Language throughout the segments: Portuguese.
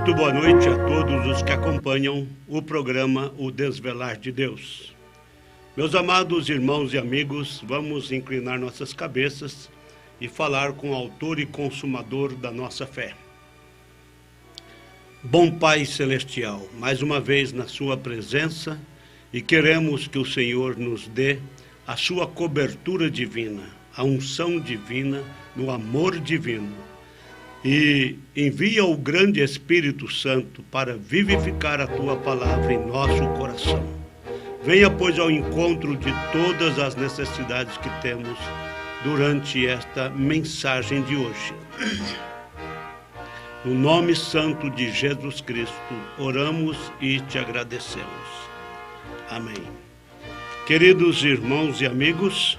Muito boa noite a todos os que acompanham o programa O Desvelar de Deus. Meus amados irmãos e amigos, vamos inclinar nossas cabeças e falar com o autor e consumador da nossa fé. Bom Pai Celestial, mais uma vez na sua presença, e queremos que o Senhor nos dê a sua cobertura divina, a unção divina, no amor divino. E envia o grande Espírito Santo para vivificar a tua palavra em nosso coração. Venha, pois, ao encontro de todas as necessidades que temos durante esta mensagem de hoje. No nome santo de Jesus Cristo, oramos e te agradecemos. Amém. Queridos irmãos e amigos,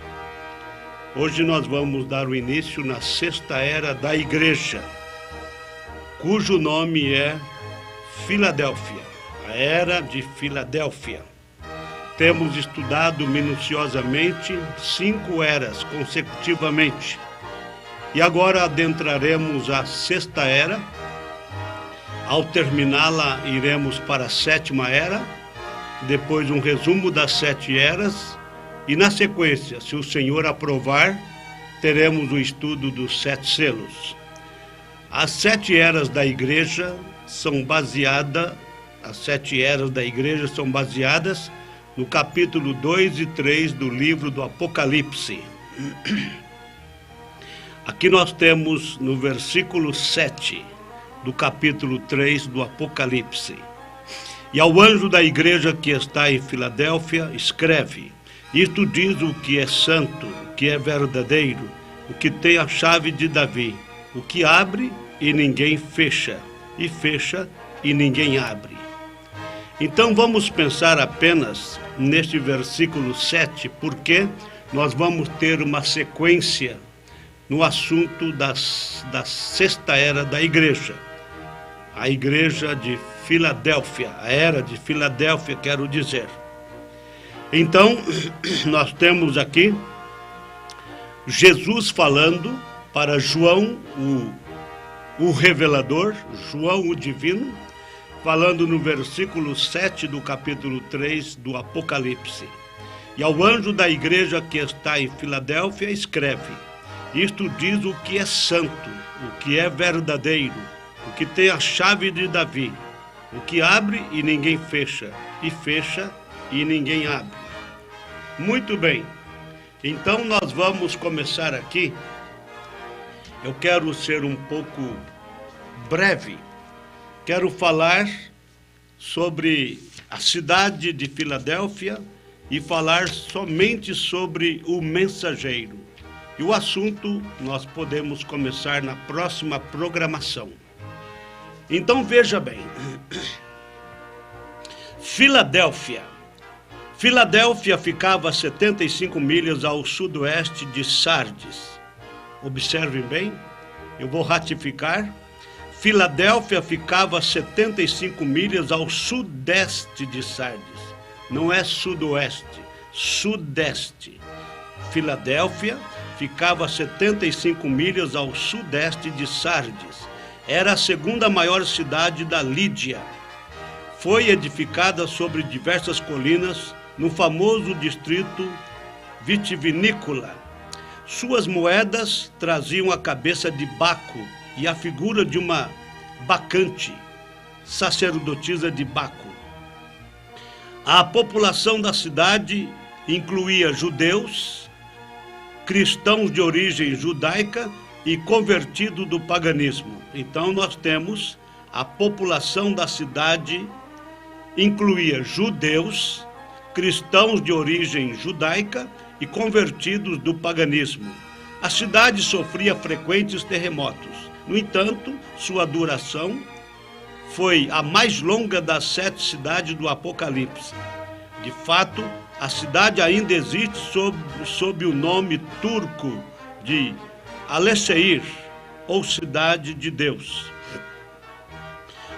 hoje nós vamos dar o início na sexta era da igreja, cujo nome é Filadélfia, a era de Filadélfia. Temos estudado minuciosamente 5 eras consecutivamente. E agora adentraremos a sexta era. Ao terminá-la, iremos para a 7ª era, depois um resumo das 7 eras, e na sequência, se o Senhor aprovar, teremos o estudo dos 7 selos. As 7 eras da igreja são baseadas no capítulo 2 e 3 do livro do Apocalipse. Aqui nós temos no versículo 7 do capítulo 3 do Apocalipse. E ao anjo da igreja que está em Filadélfia, escreve: isto diz o que é santo, o que é verdadeiro, o que tem a chave de Davi, o que abre e ninguém fecha, e fecha e ninguém abre. Então vamos pensar apenas neste versículo 7, porque nós vamos ter uma sequência no assunto da sexta era da igreja. A igreja de Filadélfia, a era de Filadélfia, quero dizer. Então, nós temos aqui Jesus falando para João, o revelador, João o divino, falando no versículo 7 do capítulo 3 do Apocalipse. E ao anjo da igreja que está em Filadélfia, escreve: isto diz o que é santo, o que é verdadeiro, o que tem a chave de Davi, o que abre e ninguém fecha, e fecha e ninguém abre. Muito bem, então nós vamos começar aqui. Eu quero ser um pouco breve. Quero falar sobre a cidade de Filadélfia e falar somente sobre o mensageiro. E o assunto nós podemos começar na próxima programação. Então veja bem, Filadélfia ficava a 75 milhas ao sudoeste de Sardes. Observem bem, eu vou ratificar. Filadélfia ficava a 75 milhas ao sudeste de Sardes. Não é sudoeste, sudeste. Filadélfia ficava a 75 milhas ao sudeste de Sardes. Era a segunda maior cidade da Lídia. Foi edificada sobre diversas colinas no famoso distrito vitivinícola. Suas moedas traziam a cabeça de Baco e a figura de uma bacante, sacerdotisa de Baco. A população da cidade incluía judeus, cristãos de origem judaica e convertidos do paganismo. Então nós temos a população da cidade incluía judeus, cristãos de origem judaica e convertidos do paganismo. A cidade sofria frequentes terremotos. No entanto, sua duração foi a mais longa das 7 cidades do Apocalipse. De fato, a cidade ainda existe sob o nome turco de Alexeir, ou Cidade de Deus.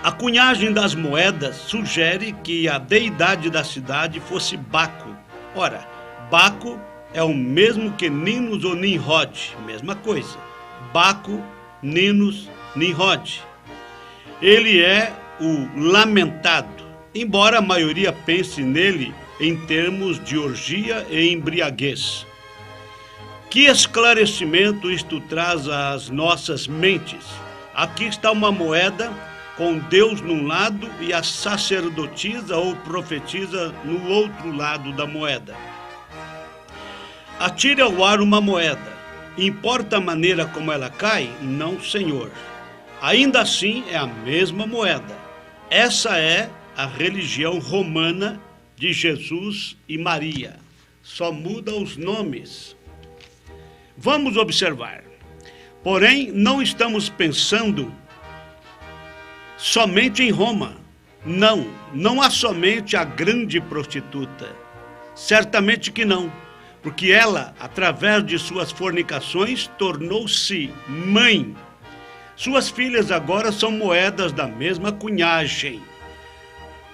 A cunhagem das moedas sugere que a deidade da cidade fosse Baco. Ora, Baco é o mesmo que Ninos ou Nimrod, mesma coisa. Baco, Ninos, Nimrod. Ele é o lamentado, embora a maioria pense nele em termos de orgia e embriaguez. Que esclarecimento isto traz às nossas mentes? Aqui está uma moeda com Deus num lado e a sacerdotisa ou profetisa no outro lado da moeda. Atire ao ar uma moeda. Importa a maneira como ela cai? Não, senhor. Ainda assim é a mesma moeda. Essa é a religião romana de Jesus e Maria. Só muda os nomes. Vamos observar. Porém, não estamos pensando somente em Roma. Não há somente a grande prostituta. Certamente que não. Porque ela, através de suas fornicações, tornou-se mãe. Suas filhas agora são moedas da mesma cunhagem.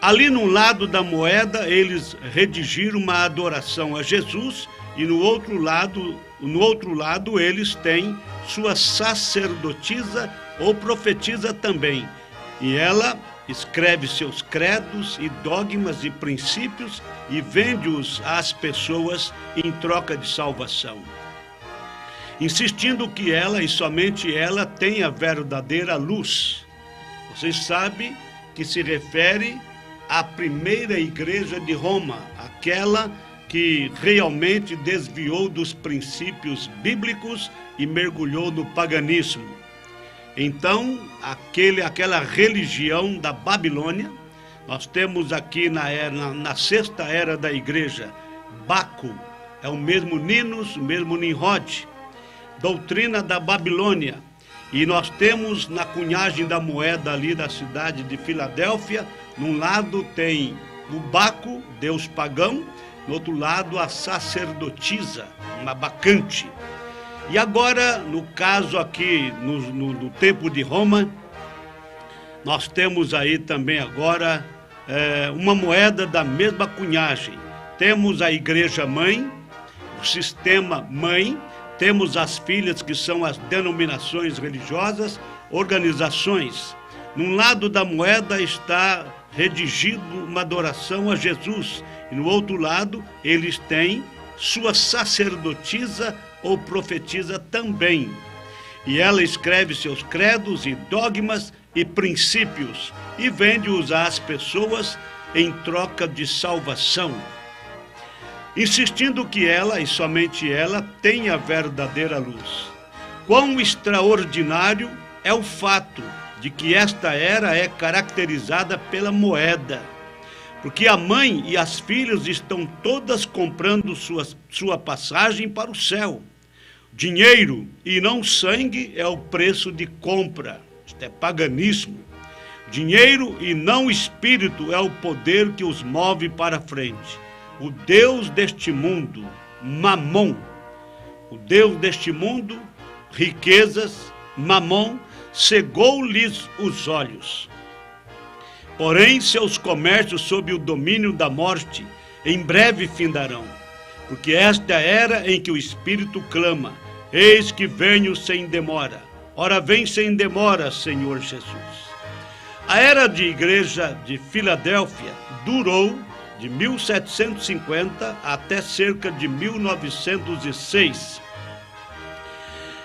Ali no lado da moeda, eles redigiram uma adoração a Jesus e no outro lado eles têm sua sacerdotisa ou profetisa também. E ela escreve seus credos e dogmas e princípios e vende-os às pessoas em troca de salvação, insistindo que ela e somente ela tem a verdadeira luz. Vocês sabem que se refere à primeira igreja de Roma, aquela que realmente desviou dos princípios bíblicos e mergulhou no paganismo. Então, aquela religião da Babilônia, nós temos aqui na sexta era da igreja, Baco, é o mesmo Ninos, o mesmo Nimrod, doutrina da Babilônia. E nós temos na cunhagem da moeda ali da cidade de Filadélfia, num lado tem o Baco, deus pagão, no outro lado a sacerdotisa, uma bacante. E agora, no caso aqui, no tempo de Roma, nós temos aí também agora uma moeda da mesma cunhagem. Temos a igreja mãe, o sistema mãe, temos as filhas que são as denominações religiosas, organizações. Num lado da moeda está redigido uma adoração a Jesus e no outro lado eles têm sua sacerdotisa ou profetiza também. E ela escreve seus credos e dogmas e princípios e vende-os às pessoas em troca de salvação, insistindo que ela e somente ela tem a verdadeira luz. Quão extraordinário é o fato de que esta era é caracterizada pela moeda, porque a mãe e as filhas estão todas comprando sua passagem para o céu. Dinheiro e não sangue é o preço de compra. Isto é paganismo. Dinheiro e não espírito é o poder que os move para frente. O Deus deste mundo, Mamon, o Deus deste mundo, riquezas, Mamon, cegou-lhes os olhos. Porém, seus comércios sob o domínio da morte em breve findarão, porque esta era em que o Espírito clama: eis que venho sem demora. Ora, vem sem demora, Senhor Jesus. A era de igreja de Filadélfia durou de 1750 até cerca de 1906.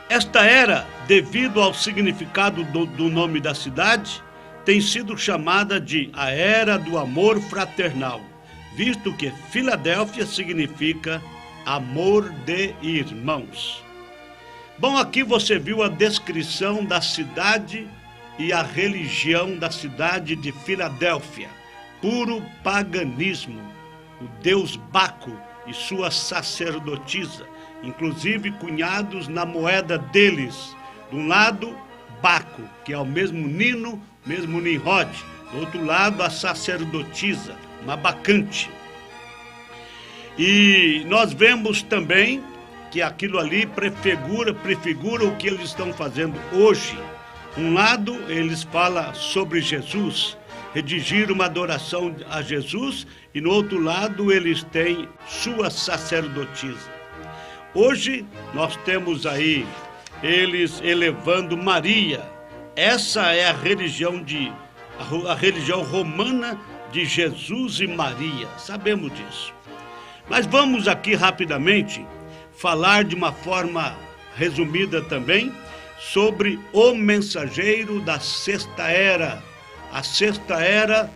Esta era, devido ao significado do nome da cidade, tem sido chamada de a Era do Amor Fraternal, visto que Filadélfia significa amor de irmãos. Bom, aqui você viu a descrição da cidade e a religião da cidade de Filadélfia. Puro paganismo, o deus Baco e sua sacerdotisa, inclusive cunhados na moeda deles. De um lado, Baco, que é o mesmo Nino, mesmo Nimrod. Do outro lado, a sacerdotisa, uma bacante. E nós vemos também que aquilo ali prefigura o que eles estão fazendo hoje. Um lado, eles falam sobre Jesus, redigir uma adoração a Jesus, e no outro lado eles têm sua sacerdotisa. Hoje nós temos aí eles elevando Maria. Essa é a religião a religião romana de Jesus e Maria, sabemos disso. Mas vamos aqui rapidamente falar de uma forma resumida também sobre o mensageiro da Sexta Era. A Sexta Era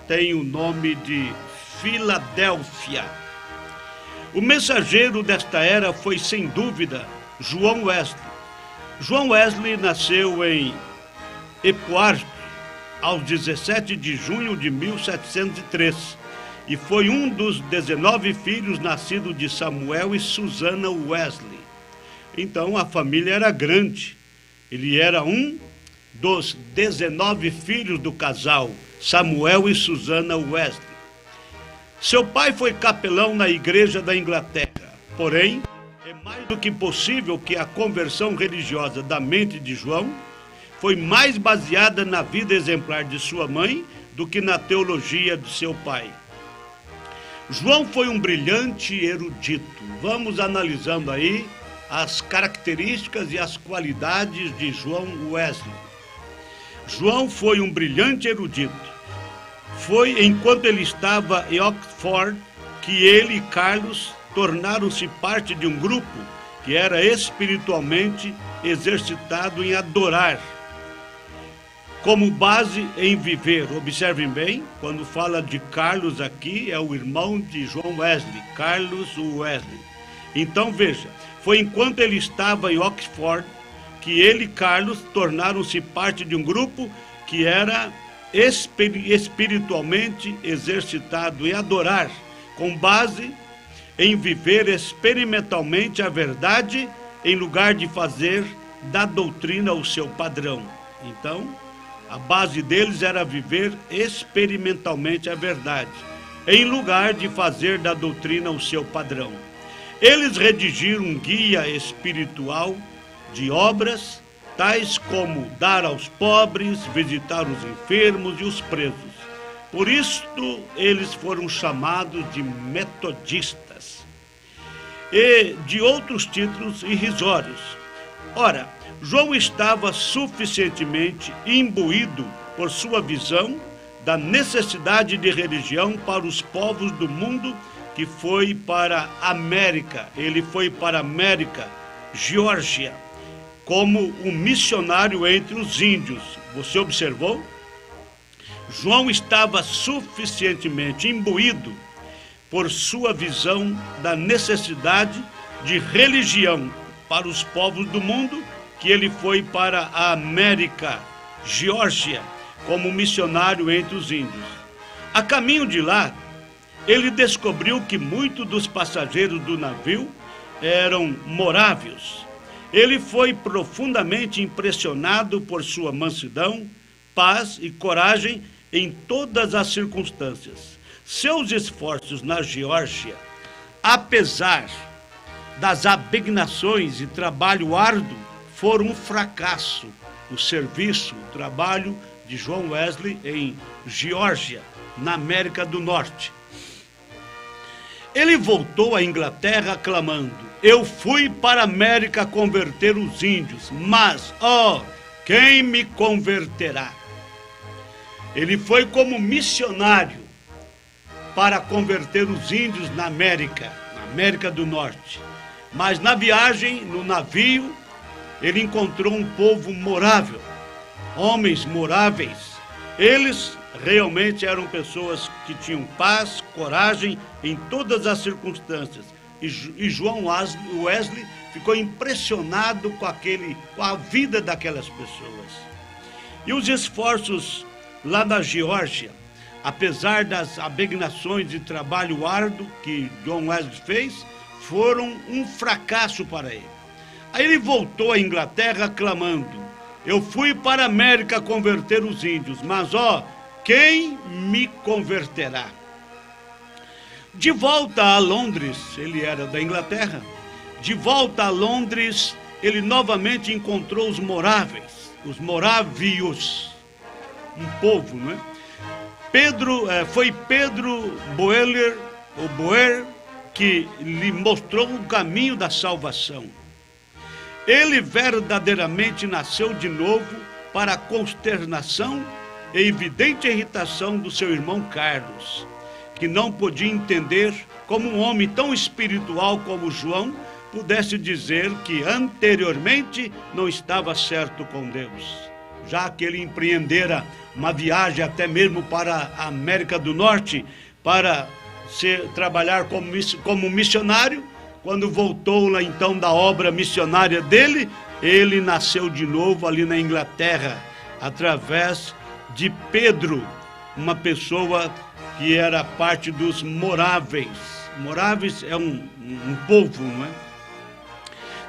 tem o nome de Filadélfia. O mensageiro desta era foi, sem dúvida, João Wesley. João Wesley nasceu em Epuarte, aos 17 de junho de 1703, e foi um dos 19 filhos nascidos de Samuel e Susana Wesley. Então a família era grande. Ele era um dos 19 filhos do casal Samuel e Susana Wesley. Seu pai foi capelão na Igreja da Inglaterra, porém, é mais do que possível que a conversão religiosa da mente de João foi mais baseada na vida exemplar de sua mãe do que na teologia de seu pai. João foi um brilhante erudito. Vamos analisando aí as características e as qualidades de João Wesley. João foi um brilhante erudito. Foi enquanto ele estava em Oxford que ele e Carlos tornaram-se parte de um grupo que era espiritualmente exercitado em adorar, como base em viver. Observem bem, quando fala de Carlos aqui, é o irmão de João Wesley, Carlos Wesley. Então veja, foi enquanto ele estava em Oxford que ele e Carlos tornaram-se parte de um grupo que era espiritualmente exercitado em adorar, com base em viver experimentalmente a verdade, em lugar de fazer da doutrina o seu padrão. Então, a base deles era viver experimentalmente a verdade, em lugar de fazer da doutrina o seu padrão. Eles redigiram um guia espiritual de obras, tais como dar aos pobres, visitar os enfermos e os presos. Por isto, eles foram chamados de metodistas e de outros títulos irrisórios. Ora, João estava suficientemente imbuído por sua visão da necessidade de religião para os povos do mundo, que foi para a América. Ele foi para a América, Geórgia, como um missionário entre os índios. Você observou? João estava suficientemente imbuído por sua visão da necessidade de religião para os povos do mundo, que ele foi para a América, Geórgia, como missionário entre os índios. A caminho de lá, ele descobriu que muitos dos passageiros do navio eram morávios. Ele foi profundamente impressionado por sua mansidão, paz e coragem em todas as circunstâncias. Seus esforços na Geórgia, apesar das abnegações e trabalho árduo, foram um fracasso. O serviço, o trabalho de João Wesley em Geórgia, na América do Norte. Ele voltou à Inglaterra clamando: eu fui para a América converter os índios, mas, quem me converterá? Ele foi como missionário para converter os índios na América do Norte. Mas na viagem, no navio, ele encontrou um povo morável, homens moráveis. Eles realmente eram pessoas que tinham paz, coragem em todas as circunstâncias. E João Wesley ficou impressionado com a vida daquelas pessoas. E os esforços lá na Geórgia, apesar das abnegações e trabalho árduo que João Wesley fez, foram um fracasso para ele. Aí ele voltou à Inglaterra clamando: eu fui para a América converter os índios, mas quem me converterá? De volta a Londres, ele era da Inglaterra, de volta a Londres, ele novamente encontrou os moráveis, os morávios, um povo, não é? Foi Pedro Boer, que lhe mostrou o caminho da salvação. Ele verdadeiramente nasceu de novo para a consternação e evidente irritação do seu irmão Carlos, que não podia entender como um homem tão espiritual como João pudesse dizer que anteriormente não estava certo com Deus, já que ele empreendera uma viagem até mesmo para a América do Norte para trabalhar como missionário. Quando voltou lá então da obra missionária dele, ele nasceu de novo ali na Inglaterra, através de Pedro, uma pessoa que era parte dos moráveis. Moráveis é um povo, não é?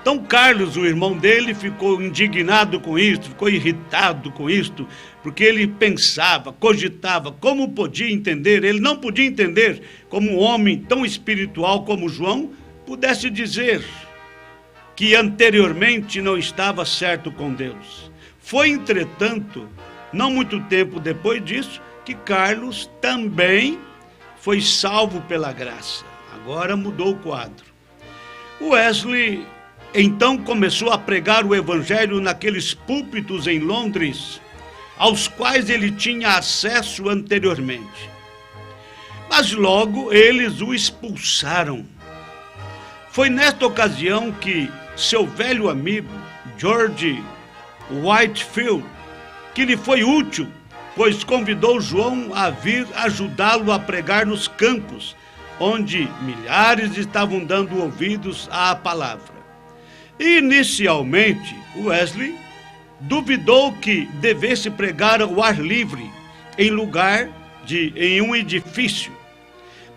Então Carlos, o irmão dele, ficou indignado com isto, ficou irritado com isto, porque ele pensava, cogitava, como podia entender, ele não podia entender como um homem tão espiritual como João pudesse dizer que anteriormente não estava certo com Deus. Foi, entretanto, não muito tempo depois disso, que Carlos também foi salvo pela graça. Agora mudou o quadro. Wesley então começou a pregar o evangelho naqueles púlpitos em Londres, aos quais ele tinha acesso anteriormente. Mas logo eles o expulsaram. Foi nesta ocasião que seu velho amigo, George Whitefield, que lhe foi útil, pois convidou João a vir ajudá-lo a pregar nos campos, onde milhares estavam dando ouvidos à palavra. Inicialmente, Wesley duvidou que devesse pregar ao ar livre, em um edifício.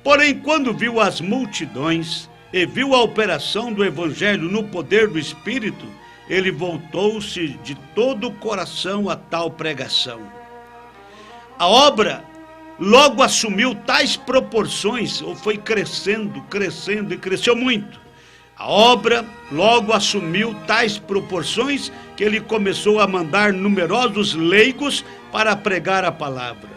Porém, quando viu as multidões e viu a operação do evangelho no poder do Espírito, ele voltou-se de todo o coração a tal pregação. A obra logo assumiu tais proporções, ou foi crescendo e cresceu muito. A obra logo assumiu tais proporções que ele começou a mandar numerosos leigos para pregar a palavra.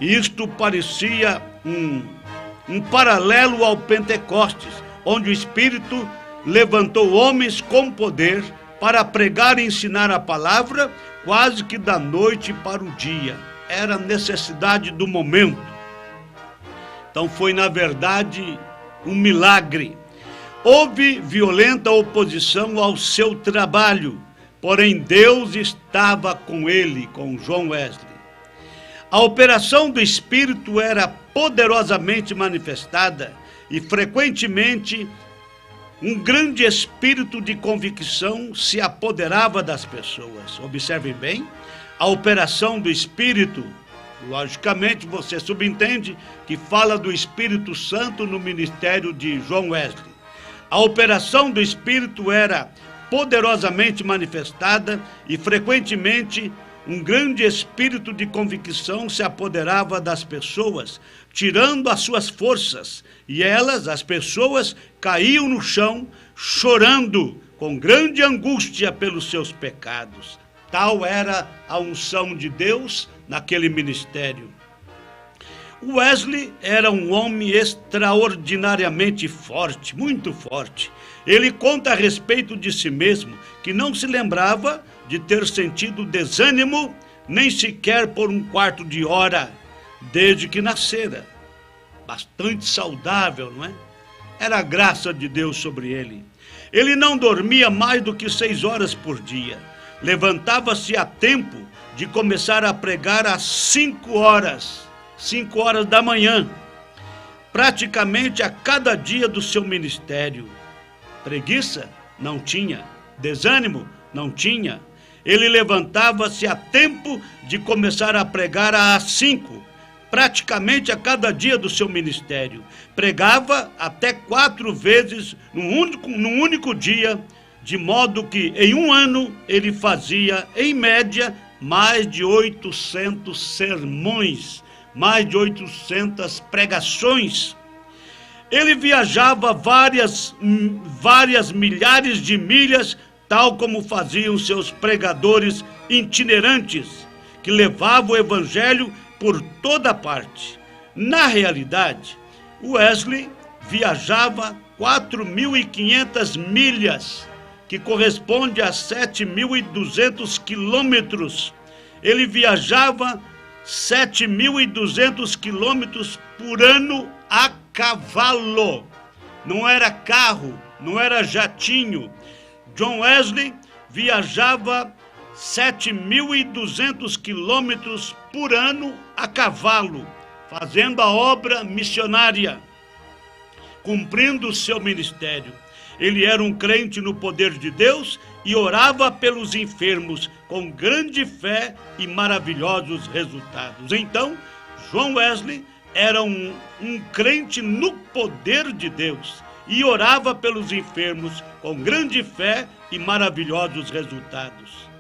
Isto parecia um paralelo ao Pentecostes, onde o Espírito levantou homens com poder para pregar e ensinar a palavra quase que da noite para o dia. Era a necessidade do momento. Então foi, na verdade, um milagre. Houve violenta oposição ao seu trabalho, porém Deus estava com ele, com John Wesley. A operação do Espírito era poderosamente manifestada e frequentemente um grande espírito de convicção se apoderava das pessoas. Observem bem, a operação do Espírito, logicamente você subentende que fala do Espírito Santo no ministério de John Wesley. A operação do Espírito era poderosamente manifestada e frequentemente um grande espírito de convicção se apoderava das pessoas, tirando as suas forças, e elas, as pessoas, caíam no chão, chorando com grande angústia pelos seus pecados. Tal era a unção de Deus naquele ministério. Wesley era um homem extraordinariamente forte, muito forte. Ele conta a respeito de si mesmo que não se lembrava de ter sentido desânimo nem sequer por um quarto de hora desde que nascera. Bastante saudável, não é? Era a graça de Deus sobre ele. Ele não dormia mais do que 6 horas por dia. Levantava-se a tempo de começar a pregar às 5 horas da manhã, praticamente a cada dia do seu ministério. Preguiça? Não tinha. Desânimo? Não tinha. Ele levantava-se a tempo de começar a pregar às 5, praticamente a cada dia do seu ministério. Pregava até 4 vezes num único dia, de modo que em um ano ele fazia, em média, mais de 800 sermões, mais de 800 pregações. Ele viajava várias milhares de milhas, tal como faziam seus pregadores itinerantes, que levavam o evangelho por toda parte. Na realidade, Wesley viajava 4.500 milhas, que corresponde a 7.200 quilômetros. Ele viajava 7.200 quilômetros por ano a cavalo. Não era carro, não era jatinho. John Wesley viajava 7.200 quilômetros por ano a cavalo, fazendo a obra missionária, cumprindo o seu ministério. Ele era um crente no poder de Deus e orava pelos enfermos com grande fé e maravilhosos resultados. Então, John Wesley era um crente no poder de Deus e orava pelos enfermos com grande fé e maravilhosos resultados.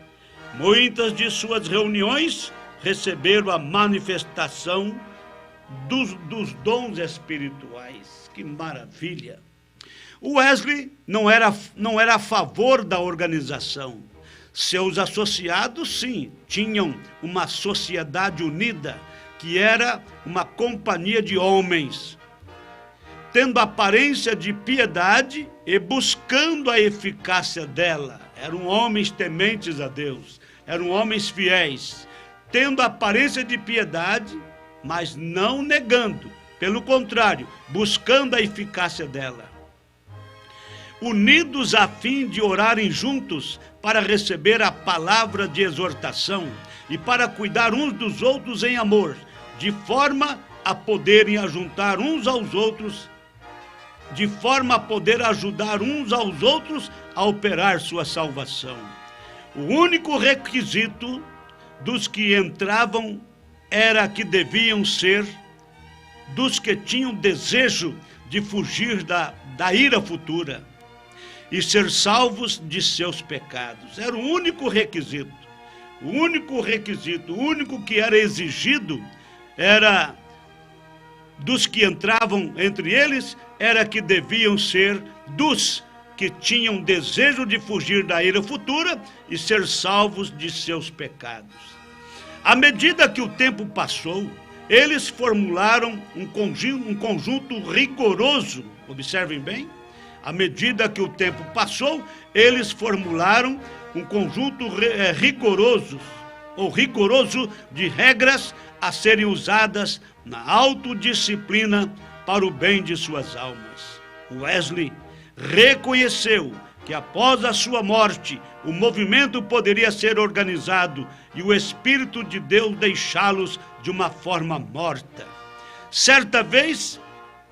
Muitas de suas reuniões receberam a manifestação dos dons espirituais. Que maravilha! O Wesley não era a favor da organização. Seus associados, sim, tinham uma sociedade unida, que era uma companhia de homens, tendo aparência de piedade e buscando a eficácia dela. Eram homens tementes a Deus, eram homens fiéis, tendo aparência de piedade, mas não negando, pelo contrário, buscando a eficácia dela. Unidos a fim de orarem juntos para receber a palavra de exortação e para cuidar uns dos outros em amor, de forma a poderem ajuntar uns aos outros, de forma a poder ajudar uns aos outros a operar sua salvação. O único requisito dos que entravam era que deviam ser dos que tinham desejo de fugir da ira futura e ser salvos de seus pecados. Era o único requisito. O único que era exigido era dos que entravam entre eles, era que deviam ser dos que tinham desejo de fugir da ira futura e ser salvos de seus pecados. À medida que o tempo passou, eles formularam um conjunto rigoroso. Observem bem. À medida que o tempo passou, eles formularam um conjunto rigoroso de regras a serem usadas na autodisciplina para o bem de suas almas. Wesley reconheceu que após a sua morte, o movimento poderia ser organizado e o Espírito de Deus deixá-los de uma forma morta. Certa vez,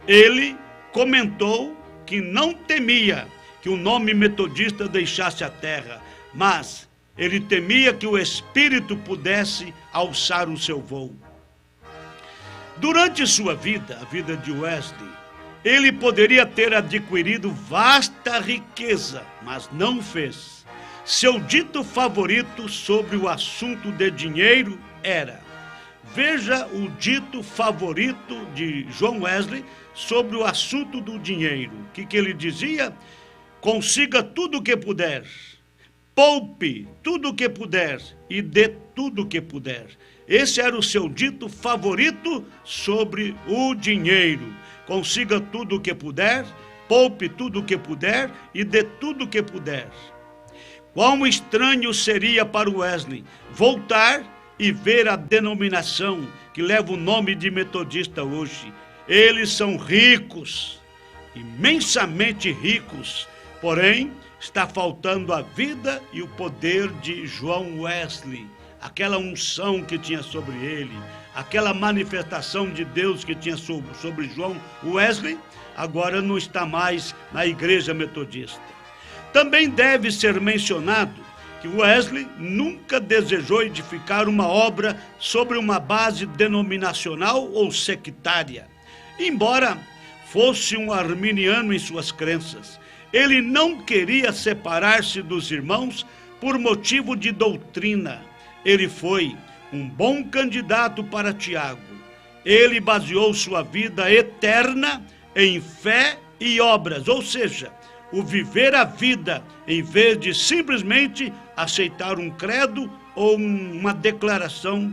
ele comentou que não temia que o nome metodista deixasse a terra, mas ele temia que o Espírito pudesse alçar o seu voo. Durante sua vida, a vida de Wesley, ele poderia ter adquirido vasta riqueza, mas não o fez. Seu dito favorito sobre o assunto de dinheiro era... Veja o dito favorito de John Wesley sobre o assunto do dinheiro. O que ele dizia? Consiga tudo o que puder, poupe tudo o que puder e dê tudo o que puder. Esse era o seu dito favorito sobre o dinheiro. Consiga tudo o que puder, poupe tudo o que puder e dê tudo o que puder. Quão estranho seria para Wesley voltar e ver a denominação que leva o nome de metodista hoje. Eles são ricos, imensamente ricos, porém está faltando a vida e o poder de John Wesley, aquela unção que tinha sobre ele, aquela manifestação de Deus que tinha sobre John Wesley, agora não está mais na igreja metodista. Também deve ser mencionado que Wesley nunca desejou edificar uma obra sobre uma base denominacional ou sectária. Embora fosse um arminiano em suas crenças, ele não queria separar-se dos irmãos por motivo de doutrina. Ele foi um bom candidato para Tiago. Ele baseou sua vida eterna em fé e obras, ou seja, o viver a vida em vez de simplesmente aceitar um credo ou uma declaração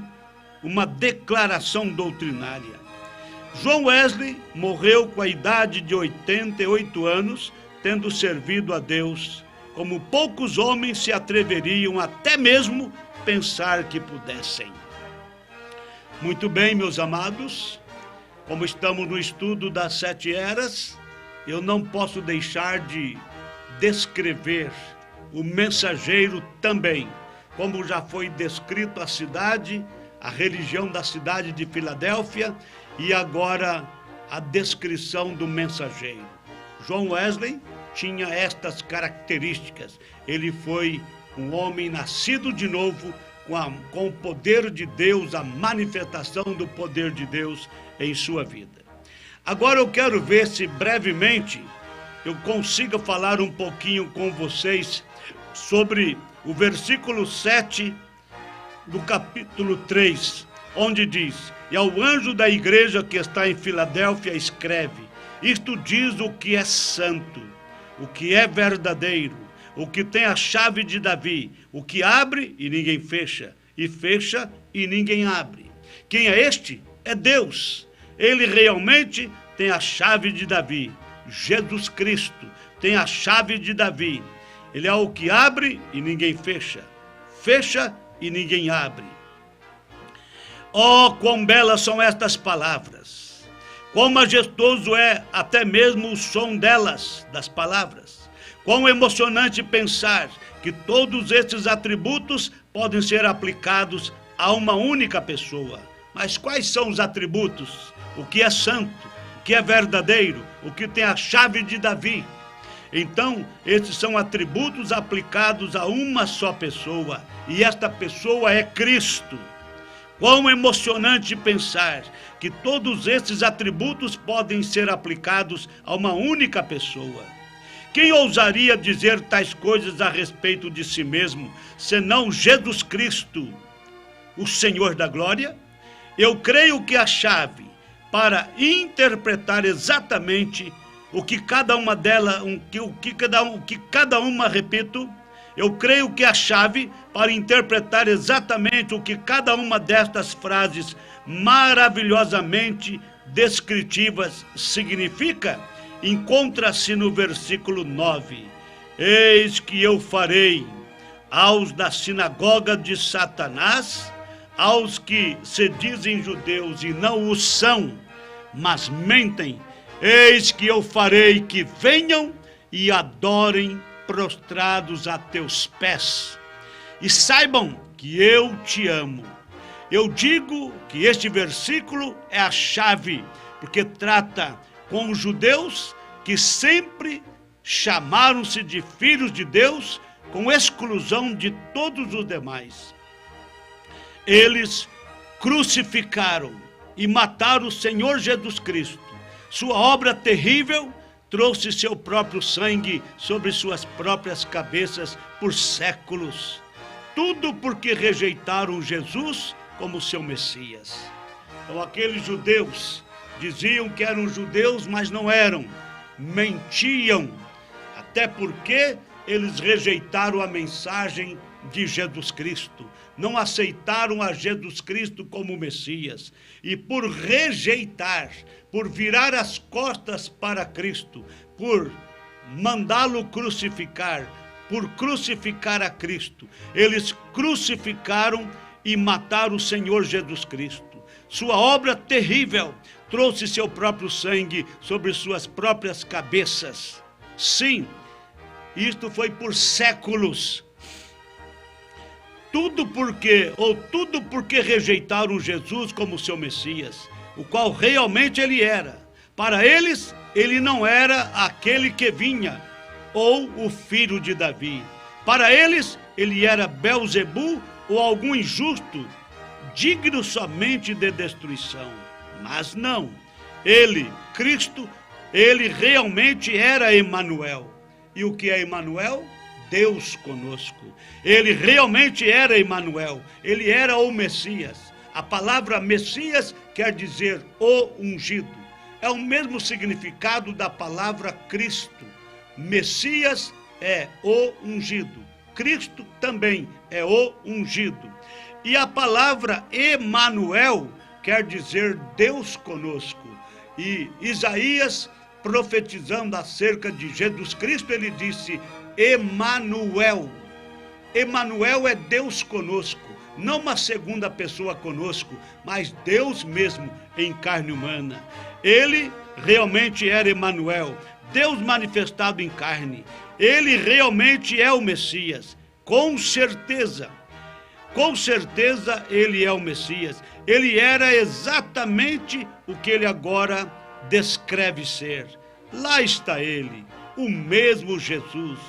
doutrinária. John Wesley morreu com a idade de 88 anos, tendo servido a Deus, como poucos homens se atreveriam até mesmo pensar que pudessem. Muito bem, meus amados, como estamos no estudo das 7 eras, eu não posso deixar de descrever o mensageiro também, como já foi descrito a cidade, a religião da cidade de Filadélfia e agora a descrição do mensageiro. John Wesley tinha estas características. Ele foi um homem nascido de novo com o poder de Deus, a manifestação do poder de Deus em sua vida. Agora eu quero ver se brevemente eu consigo falar um pouquinho com vocês sobre o versículo 7 do capítulo 3, onde diz: e ao anjo da igreja que está em Filadélfia escreve: isto diz o que é santo, o que é verdadeiro, o que tem a chave de Davi, o que abre e ninguém fecha, e fecha e ninguém abre. Quem é este? É Deus. Ele realmente tem a chave de Davi. Jesus Cristo tem a chave de Davi. Ele é o que abre e ninguém fecha, fecha e ninguém abre. Oh, quão belas são estas palavras! Quão majestoso é até mesmo o som delas, das palavras! Quão emocionante pensar que todos esses atributos podem ser aplicados a uma única pessoa. Mas quais são os atributos? O que é santo, o que é verdadeiro, o que tem a chave de Davi. Então, esses são atributos aplicados a uma só pessoa, e esta pessoa é Cristo. Quão emocionante pensar que todos esses atributos podem ser aplicados a uma única pessoa. Quem ousaria dizer tais coisas a respeito de si mesmo, senão Jesus Cristo, o Senhor da glória? Eu creio que a chave para interpretar exatamente o que cada uma delas, eu creio que a chave para interpretar exatamente o que cada uma destas frases maravilhosamente descritivas significa, encontra-se no versículo 9. Eis que eu farei aos da sinagoga de Satanás, aos que se dizem judeus e não o são, mas mentem, eis que eu farei que venham e adorem prostrados a teus pés, e saibam que eu te amo. Eu digo que este versículo é a chave, porque trata com os judeus que sempre chamaram-se de filhos de Deus, com exclusão de todos os demais. Eles crucificaram e mataram o Senhor Jesus Cristo. Sua obra terrível trouxe seu próprio sangue sobre suas próprias cabeças por séculos. Tudo porque rejeitaram Jesus como seu Messias. Então aqueles judeus diziam que eram judeus, mas não eram. Mentiam. Até porque eles rejeitaram a mensagem de Jesus Cristo. Não aceitaram a Jesus Cristo como Messias. E por rejeitar, por virar as costas para Cristo, por mandá-lo crucificar, por crucificar a Cristo, eles crucificaram e mataram o Senhor Jesus Cristo. Sua obra terrível trouxe seu próprio sangue sobre suas próprias cabeças. Sim, isto foi por séculos. Tudo porque rejeitaram Jesus como seu Messias, o qual realmente ele era. Para eles, ele não era aquele que vinha, ou o filho de Davi. Para eles, ele era Belzebu ou algum injusto, digno somente de destruição. Mas não, ele, Cristo, ele realmente era Emanuel. E o que é Emanuel? Deus conosco. Ele realmente era Emanuel, ele era o Messias. A palavra Messias quer dizer o ungido. É o mesmo significado da palavra Cristo. Messias é o ungido. Cristo também é o ungido. E a palavra Emanuel quer dizer Deus conosco. E Isaías, profetizando acerca de Jesus Cristo, ele disse Emanuel. Emanuel é Deus conosco. não uma segunda pessoa conosco, mas Deus mesmo em carne humana. Ele realmente era Emanuel, Deus manifestado em carne. Ele realmente é o Messias, com certeza. Com certeza ele é o Messias. Ele era exatamente o que ele agora descreve ser. Lá está ele, o mesmo Jesus.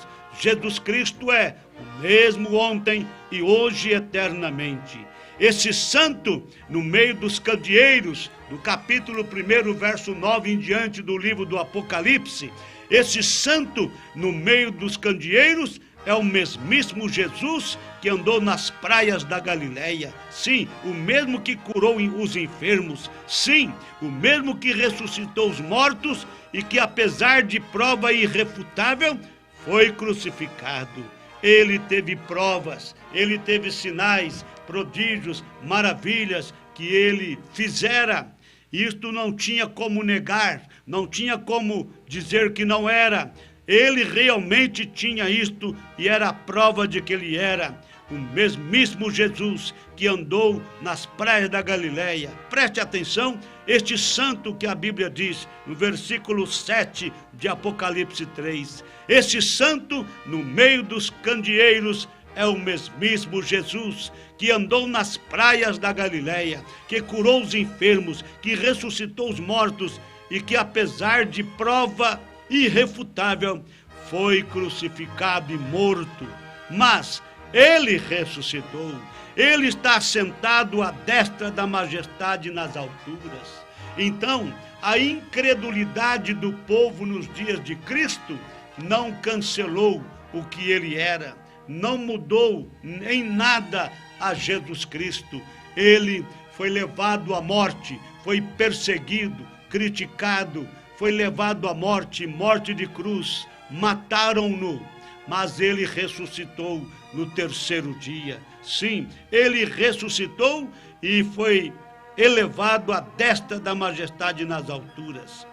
Jesus Cristo é o mesmo ontem e hoje eternamente. Esse santo, no meio dos candeeiros, do capítulo 1, verso 9 em diante do livro do Apocalipse, esse santo, no meio dos candeeiros, é o mesmíssimo Jesus que andou nas praias da Galileia. Sim, o mesmo que curou os enfermos. Sim, o mesmo que ressuscitou os mortos e que, apesar de prova irrefutável, foi crucificado. Ele teve provas, ele teve sinais, prodígios, maravilhas que ele fizera. Isto não tinha como negar, não tinha como dizer que não era. Ele realmente tinha isto e era a prova de que ele era o mesmíssimo Jesus que andou nas praias da Galileia. Preste atenção, este santo que a Bíblia diz no versículo 7 de Apocalipse 3. Esse santo, no meio dos candeeiros, é o mesmíssimo Jesus que andou nas praias da Galileia, que curou os enfermos, que ressuscitou os mortos e que, apesar de prova irrefutável, foi crucificado e morto. Mas ele ressuscitou. Ele está sentado à destra da majestade nas alturas. Então, a incredulidade do povo nos dias de Cristo não cancelou o que ele era, não mudou em nada a Jesus Cristo. Ele foi levado à morte, foi perseguido, criticado, foi levado à morte, morte de cruz, mataram-no, mas ele ressuscitou no terceiro dia. Sim, ele ressuscitou e foi elevado à destra da majestade nas alturas.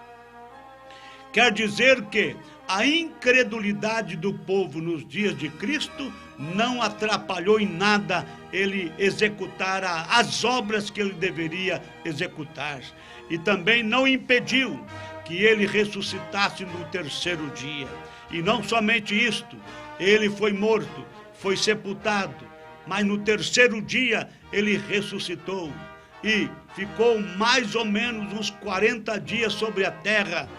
Quer dizer que a incredulidade do povo nos dias de Cristo não atrapalhou em nada ele executar as obras que ele deveria executar. E também não impediu que ele ressuscitasse no terceiro dia. E não somente isto, ele foi morto, foi sepultado, mas no terceiro dia ele ressuscitou e ficou mais ou menos uns 40 dias sobre a terra,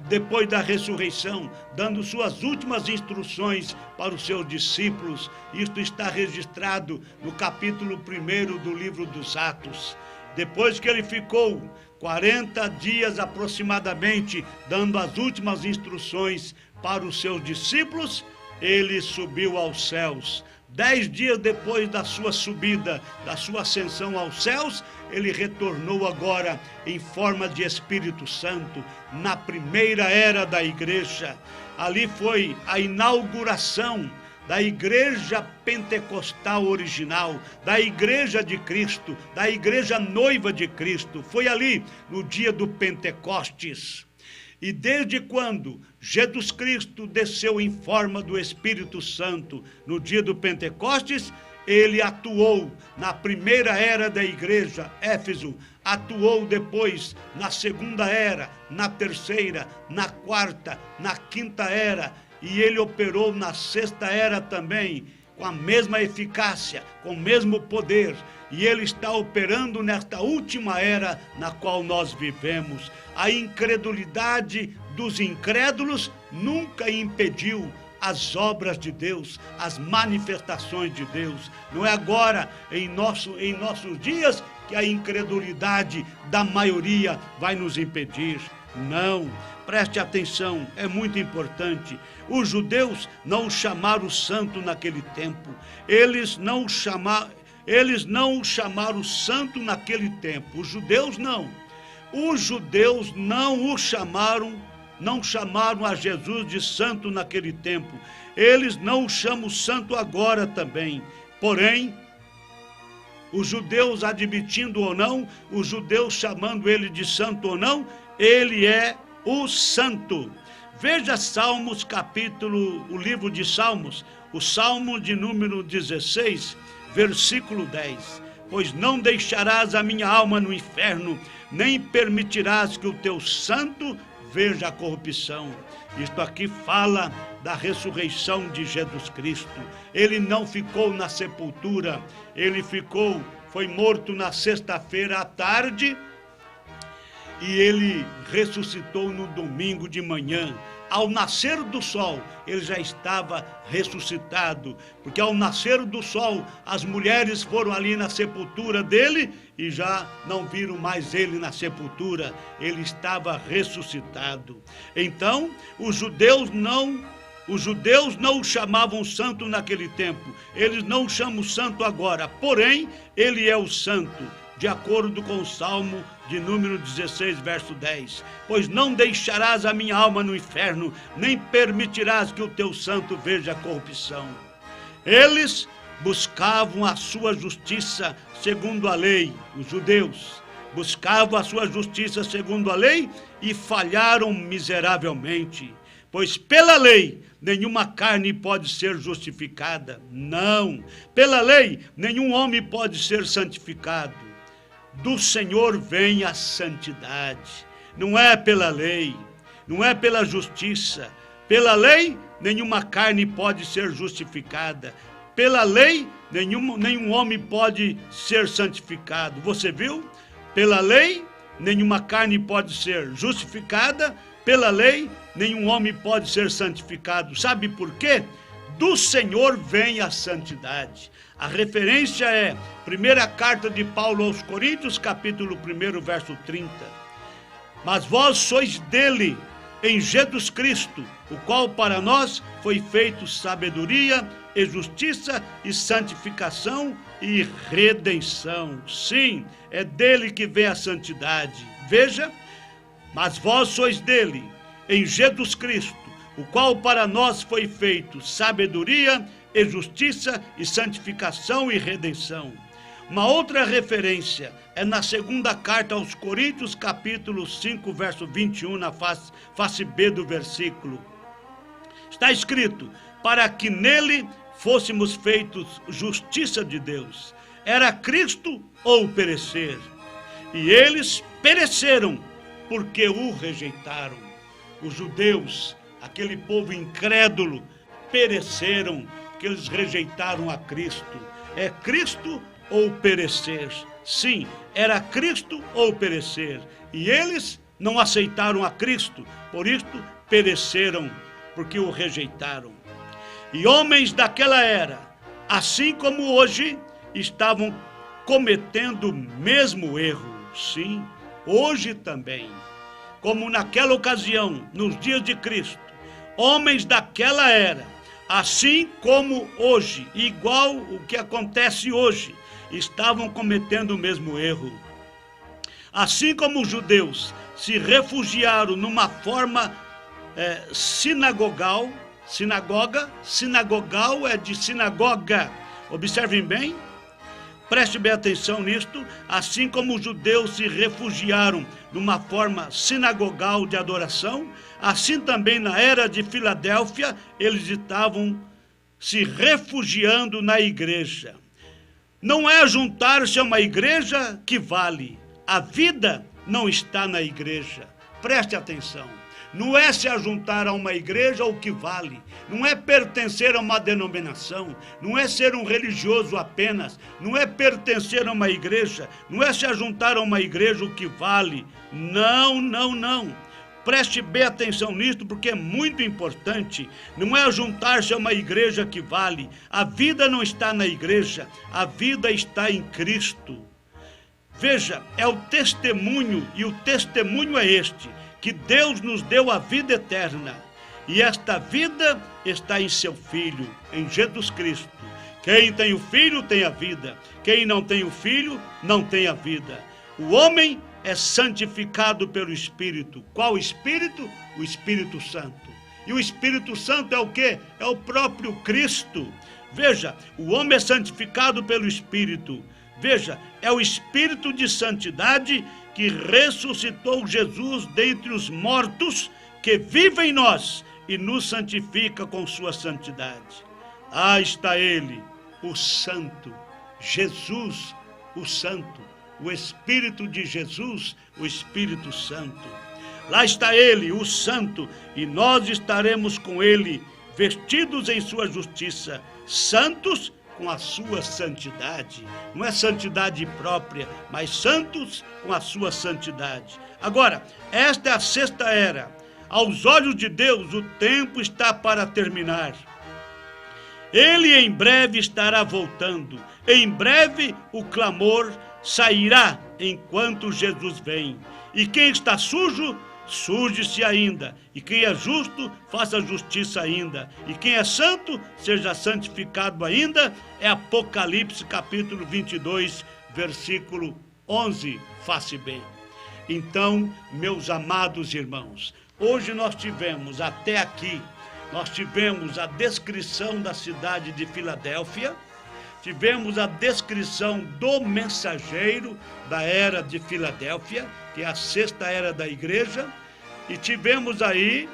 depois da ressurreição, dando suas últimas instruções para os seus discípulos. Isto está registrado no capítulo 1 do livro dos Atos. Depois que ele ficou 40 dias aproximadamente, dando as últimas instruções para os seus discípulos, ele subiu aos céus. 10 dias depois da sua subida, da sua ascensão aos céus, ele retornou agora em forma de Espírito Santo, na primeira era da igreja. Ali foi a inauguração da igreja pentecostal original, da igreja de Cristo, da igreja noiva de Cristo. Foi ali, no dia do Pentecostes. E desde quando Jesus Cristo desceu em forma do Espírito Santo no dia do Pentecostes, ele atuou na primeira era da igreja, Éfeso, atuou depois na segunda era, na terceira, na quarta, na quinta era, e ele operou na sexta era também, com a mesma eficácia, com o mesmo poder, e ele está operando nesta última era na qual nós vivemos. A incredulidade dos incrédulos nunca impediu as obras de Deus, as manifestações de Deus. Não é agora, em nossos dias, que a incredulidade da maioria vai nos impedir. Não, preste atenção, é muito importante. Os judeus não o chamaram santo naquele tempo. Eles não o chamaram santo naquele tempo. Os judeus não. Os judeus não chamaram a Jesus de santo naquele tempo. Eles não o chamam santo agora também. Porém, os judeus admitindo ou não, os judeus chamando ele de santo ou não, ele é o santo. Veja Salmos, o livro de Salmos, o Salmo de número 16, versículo 10. Pois não deixarás a minha alma no inferno, nem permitirás que o teu santo veja a corrupção. Isto aqui fala da ressurreição de Jesus Cristo. Ele não ficou na sepultura, ele foi morto na sexta-feira à tarde e ele ressuscitou no domingo de manhã. Ao nascer do sol, ele já estava ressuscitado, porque ao nascer do sol, as mulheres foram ali na sepultura dele e já não viram mais ele na sepultura. Ele estava ressuscitado. Então, os judeus não o chamavam santo naquele tempo. Eles não o chamam santo agora, porém, ele é o santo, de acordo com o Salmo de número 16, verso 10. Pois não deixarás a minha alma no inferno, nem permitirás que o teu santo veja a corrupção. Eles buscavam a sua justiça segundo a lei, os judeus buscavam a sua justiça segundo a lei e falharam miseravelmente. Pois pela lei, nenhuma carne pode ser justificada. Não, pela lei, nenhum homem pode ser santificado. Do Senhor vem a santidade, não é pela lei, não é pela justiça. Pela lei, nenhuma carne pode ser justificada. Pela lei, nenhum homem pode ser santificado. Você viu? Pela lei, nenhuma carne pode ser justificada. Pela lei, nenhum homem pode ser santificado. Sabe por quê? Do Senhor vem a santidade. A referência é primeira carta de Paulo aos Coríntios, capítulo 1, verso 30. Mas vós sois dele, em Jesus Cristo, o qual para nós foi feito sabedoria e justiça e santificação e redenção. Sim, é dele que vem a santidade. Veja, mas vós sois dele, em Jesus Cristo, o qual para nós foi feito sabedoria e justiça e santificação e redenção. Uma outra referência é na segunda carta aos Coríntios, capítulo 5, verso 21, na face B do versículo. Está escrito, para que nele fôssemos feitos justiça de Deus. Era Cristo ou perecer. E eles pereceram, porque o rejeitaram. Os judeus, aquele povo incrédulo, pereceram, porque eles rejeitaram a Cristo. É Cristo ou perecer. Sim, era Cristo ou perecer. E eles não aceitaram a Cristo, por isto pereceram, porque o rejeitaram. E homens daquela era, assim como hoje, estavam cometendo o mesmo erro. Sim, hoje também. Como naquela ocasião, nos dias de Cristo, homens daquela era, assim como hoje, igual o que acontece hoje, estavam cometendo o mesmo erro. Assim como os judeus se refugiaram numa forma sinagogal é de sinagoga. Observem bem, preste bem atenção nisto. Assim como os judeus se refugiaram numa forma sinagogal de adoração, assim também na era de Filadélfia, eles estavam se refugiando na igreja. Não é juntar-se a uma igreja que vale. A vida não está na igreja. Preste atenção. Não é se ajuntar a uma igreja o que vale. Não é pertencer a uma denominação. Não é ser um religioso apenas. Não é pertencer a uma igreja. Não é se ajuntar a uma igreja o que vale. Não, não, não. Preste bem atenção nisto, porque é muito importante. Não é juntar-se a uma igreja que vale. A vida não está na igreja. A vida está em Cristo. Veja, é o testemunho, e o testemunho é este, que Deus nos deu a vida eterna. E esta vida está em seu Filho, em Jesus Cristo. Quem tem o Filho tem a vida. Quem não tem o Filho não tem a vida. O homem é santificado pelo Espírito. Qual Espírito? O Espírito Santo. E o Espírito Santo é o quê? É o próprio Cristo. Veja, o homem é santificado pelo Espírito. Veja, é o Espírito de santidade que ressuscitou Jesus dentre os mortos, que vive em nós e nos santifica com sua santidade. Ah, está ele, o Santo, Jesus, o Santo, o Espírito de Jesus, o Espírito Santo. Lá está ele, o Santo, e nós estaremos com ele, vestidos em sua justiça, santos com a sua santidade. Não é santidade própria, mas santos com a sua santidade. Agora, esta é a sexta era. Aos olhos de Deus, o tempo está para terminar. Ele em breve estará voltando. Em breve o clamor sairá enquanto Jesus vem. E quem está sujo, suje-se ainda. E quem é justo, faça justiça ainda. E quem é santo, seja santificado ainda. É Apocalipse capítulo 22, versículo 11. Faça bem. Então, meus amados irmãos, hoje nós tivemos até aqui, nós tivemos a descrição da cidade de Filadélfia, tivemos a descrição do mensageiro da era de Filadélfia, que é a sexta era da igreja, e tivemos aí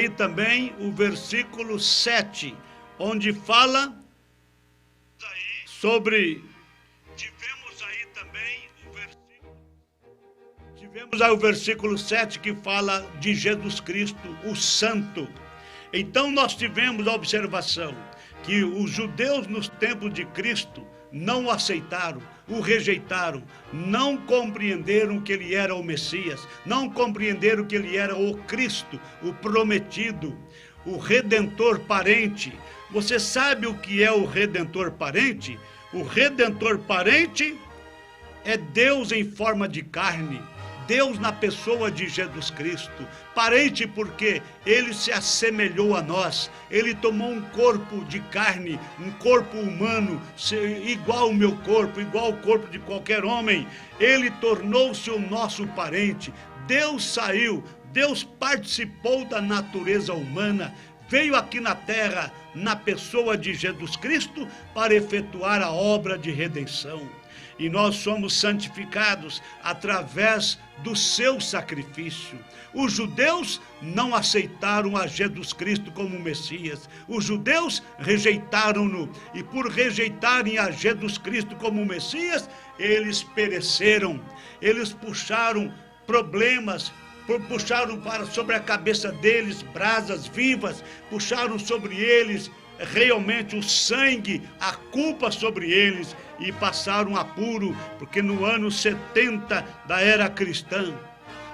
também o versículo 7, onde fala sobre... Tivemos aí o versículo 7 que fala de Jesus Cristo, o Santo. Então nós tivemos a observação que os judeus nos tempos de Cristo não o aceitaram, o rejeitaram, não compreenderam que ele era o Messias, não compreenderam que ele era o Cristo, o prometido, o Redentor parente. Você sabe o que é o Redentor parente? O Redentor parente é Deus em forma de carne, Deus na pessoa de Jesus Cristo, parente porque ele se assemelhou a nós, ele tomou um corpo de carne, um corpo humano, igual ao meu corpo, igual ao corpo de qualquer homem, ele tornou-se o nosso parente. Deus saiu, Deus participou da natureza humana, veio aqui na terra, na pessoa de Jesus Cristo, para efetuar a obra de redenção. E nós somos santificados através do seu sacrifício. Os judeus não aceitaram a Jesus Cristo como Messias. Os judeus rejeitaram-no. E por rejeitarem a Jesus Cristo como Messias, eles pereceram. Eles puxaram problemas, puxaram sobre a cabeça deles brasas vivas, puxaram sobre eles realmente o sangue, a culpa sobre eles, e passaram apuro, porque no ano 70 da era cristã,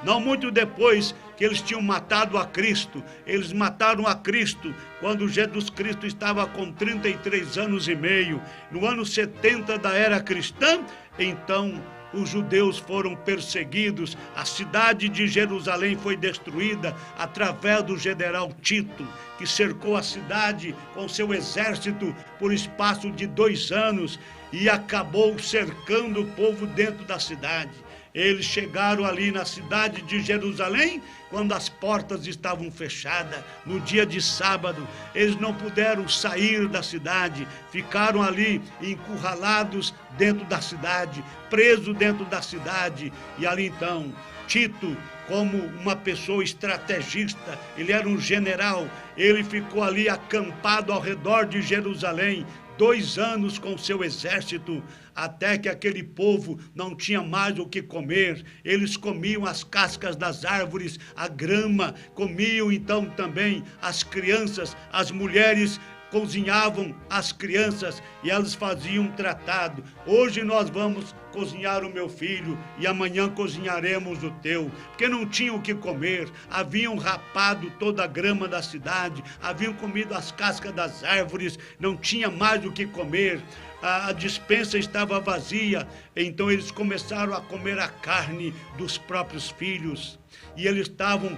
não muito depois que eles tinham matado a Cristo, eles mataram a Cristo quando Jesus Cristo estava com 33 anos e meio, no ano 70 da era cristã, então os judeus foram perseguidos, a cidade de Jerusalém foi destruída através do general Tito, que cercou a cidade com seu exército por espaço de 2 anos e acabou cercando o povo dentro da cidade. Eles chegaram ali na cidade de Jerusalém quando as portas estavam fechadas. No dia de sábado, eles não puderam sair da cidade, ficaram ali encurralados dentro da cidade, presos dentro da cidade. E ali então, Tito, como uma pessoa estrategista, ele era um general, ele ficou ali acampado ao redor de Jerusalém, 2 anos com seu exército, até que aquele povo não tinha mais o que comer. Eles comiam as cascas das árvores, a grama, comiam então também as crianças, as mulheres cozinhavam as crianças e elas faziam um tratado. Hoje nós vamos cozinhar o meu filho e amanhã cozinharemos o teu, porque não tinham o que comer, haviam rapado toda a grama da cidade, haviam comido as cascas das árvores, não tinha mais o que comer, a despensa estava vazia, então eles começaram a comer a carne dos próprios filhos, e eles estavam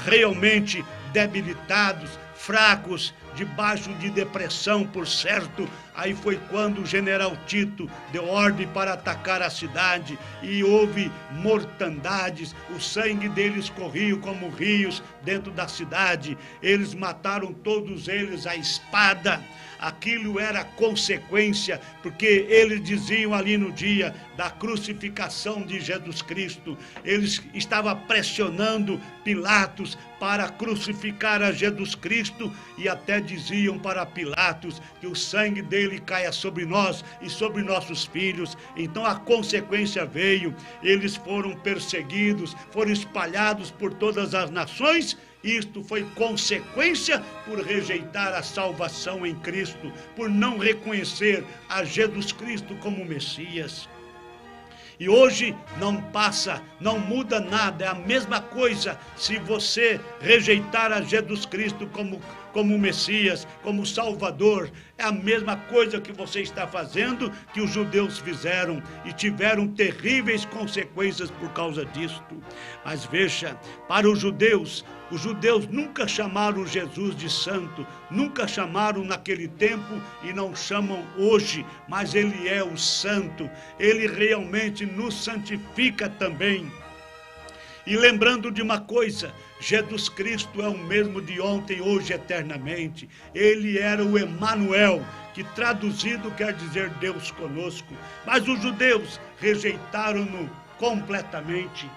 realmente debilitados, fracos, debaixo de depressão, por certo. Aí foi quando o general Tito deu ordem para atacar a cidade e houve mortandades, o sangue deles corria como rios dentro da cidade, eles mataram todos eles à espada. Aquilo era consequência, porque eles diziam ali no dia da crucificação de Jesus Cristo, eles estavam pressionando Pilatos para crucificar a Jesus Cristo e até diziam para Pilatos que o sangue dele caia sobre nós e sobre nossos filhos. Então a consequência veio, eles foram perseguidos, foram espalhados por todas as nações. Isto foi consequência por rejeitar a salvação em Cristo, por não reconhecer a Jesus Cristo como Messias. E hoje não passa, não muda nada, é a mesma coisa se você rejeitar a Jesus Cristo como Messias, como Salvador. É a mesma coisa que você está fazendo, que os judeus fizeram e tiveram terríveis consequências por causa disto. Mas veja, para os judeus nunca chamaram Jesus de santo, nunca chamaram naquele tempo e não chamam hoje, mas ele é o santo, ele realmente nos santifica também. E lembrando de uma coisa, Jesus Cristo é o mesmo de ontem, hoje, eternamente. Ele era o Emanuel, que traduzido quer dizer Deus conosco. Mas os judeus rejeitaram-no completamente.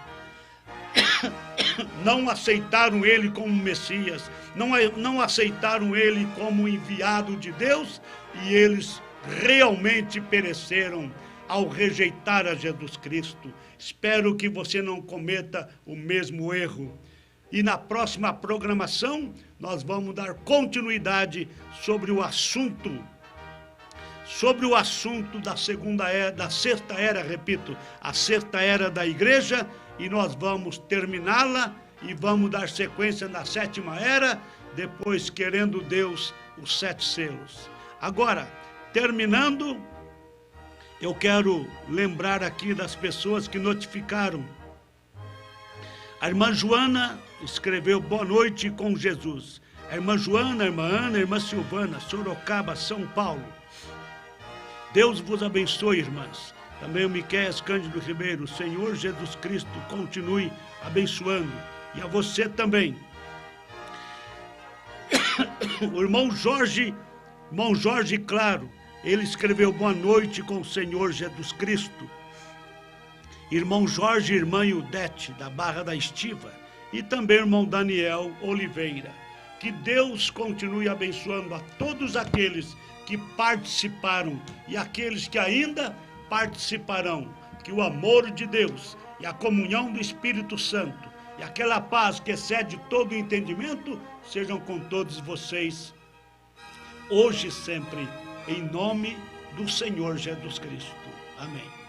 Não aceitaram ele como Messias, não aceitaram ele como enviado de Deus, e eles realmente pereceram ao rejeitar a Jesus Cristo. Espero que você não cometa o mesmo erro. E na próxima programação, nós vamos dar continuidade sobre o assunto da segunda era, da sexta era, repito, a sexta era da igreja, e nós vamos terminá-la e vamos dar sequência na sétima era, depois, querendo Deus, os 7 selos. Agora, terminando, eu quero lembrar aqui das pessoas que notificaram. A irmã Joana escreveu boa noite com Jesus. A irmã Joana, a irmã Ana, a irmã Silvana, Sorocaba, São Paulo. Deus vos abençoe, irmãs. Também o Miqueias Cândido Ribeiro. O Senhor Jesus Cristo continue abençoando. E a você também. O irmão Jorge Claro, ele escreveu boa noite com o Senhor Jesus Cristo. Irmão Jorge e irmã Ildete, da Barra da Estiva. E também irmão Daniel Oliveira. Que Deus continue abençoando a todos aqueles que participaram e aqueles que ainda participarão. Que o amor de Deus e a comunhão do Espírito Santo e aquela paz que excede todo o entendimento sejam com todos vocês, hoje e sempre, em nome do Senhor Jesus Cristo. Amém.